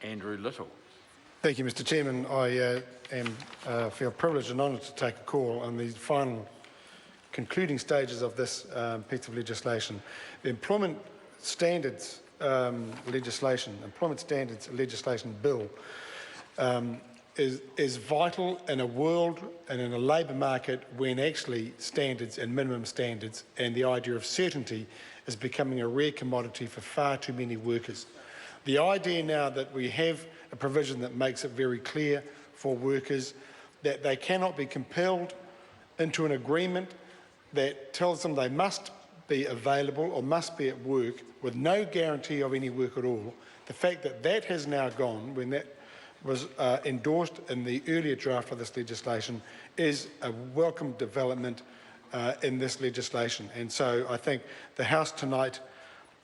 Andrew Little. Thank you, Mr. Chairman. I feel privileged and honoured to take a call on the final concluding stages of this piece of legislation. The Employment Standards legislation bill is vital in a world and in a labour market when actually standards and minimum standards and the idea of certainty is becoming a rare commodity for far too many workers. The idea now that we have a provision that makes it very clear for workers that they cannot be compelled into an agreement that tells them they must be available or must be at work with no guarantee of any work at all. The fact that that has now gone, when that was endorsed in the earlier draft of this legislation, is a welcome development in this legislation. And so I think the House tonight,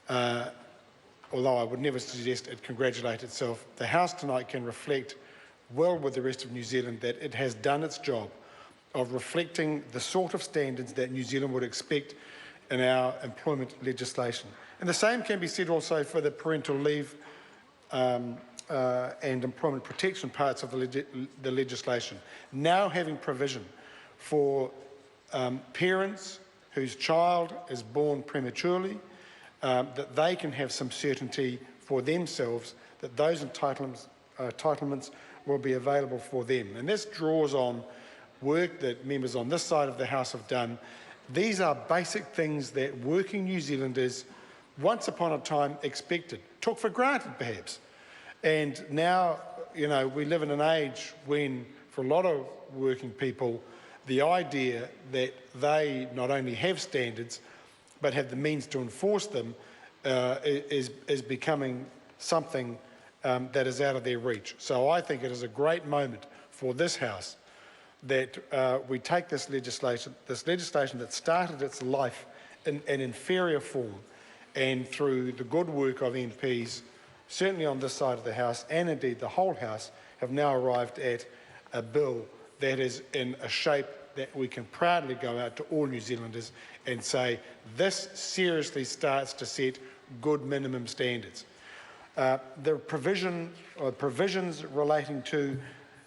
although I would never suggest it congratulate itself, the House tonight can reflect well with the rest of New Zealand that it has done its job of reflecting the sort of standards that New Zealand would expect in our employment legislation. And the same can be said also for the parental leave and employment protection parts of the legislation. Now having provision for parents whose child is born prematurely, that they can have some certainty for themselves that those entitlements will be available for them. And this draws on work that members on this side of the House have done. These are basic things that working New Zealanders once upon a time expected, took for granted perhaps. And now, you know, we live in an age when, for a lot of working people, the idea that they not only have standards, but have the means to enforce them is becoming something that is out of their reach. So I think it is a great moment for this House that we take this legislation that started its life in an inferior form, and through the good work of MPs, certainly on this side of the House, and indeed the whole House, have now arrived at a bill that is in a shape that we can proudly go out to all New Zealanders and say, this seriously starts to set good minimum standards. The provisions relating to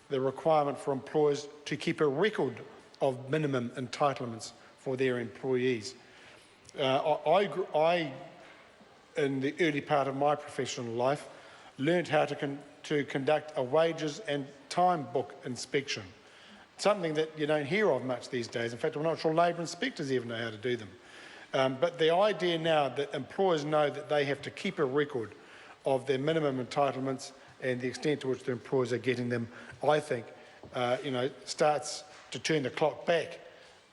the requirement for employers to keep a record of minimum entitlements for their employees. I, in the early part of my professional life, learned how to conduct a wages and time book inspection, something that you don't hear of much these days. In fact, I'm not sure labour inspectors even know how to do them. But the idea now that employers know that they have to keep a record of their minimum entitlements and the extent to which the employers are getting them, I think, starts to turn the clock back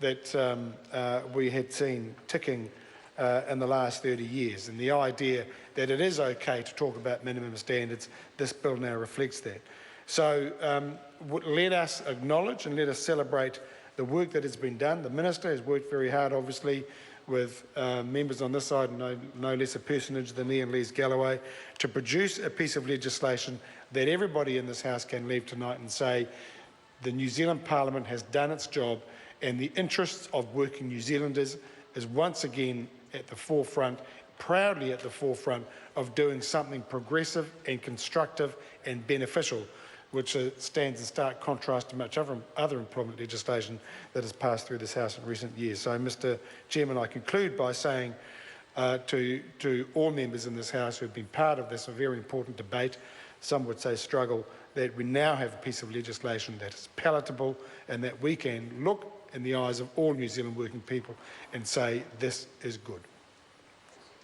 that we had seen ticking in the last 30 years. And the idea that it is okay to talk about minimum standards, this bill now reflects that. So let us acknowledge and let us celebrate the work that has been done. The Minister has worked very hard, obviously, with members on this side, no less a personage than Ian Lees-Galloway, to produce a piece of legislation that everybody in this House can leave tonight and say the New Zealand Parliament has done its job, and the interests of working New Zealanders is once again at the forefront, proudly at the forefront of doing something progressive and constructive and beneficial, which stands in stark contrast to much other employment legislation that has passed through this House in recent years. So, Mr. Chairman, I conclude by saying to all members in this House who have been part of this, a very important debate, some would say struggle, that we now have a piece of legislation that is palatable and that we can look in the eyes of all New Zealand working people and say this is good.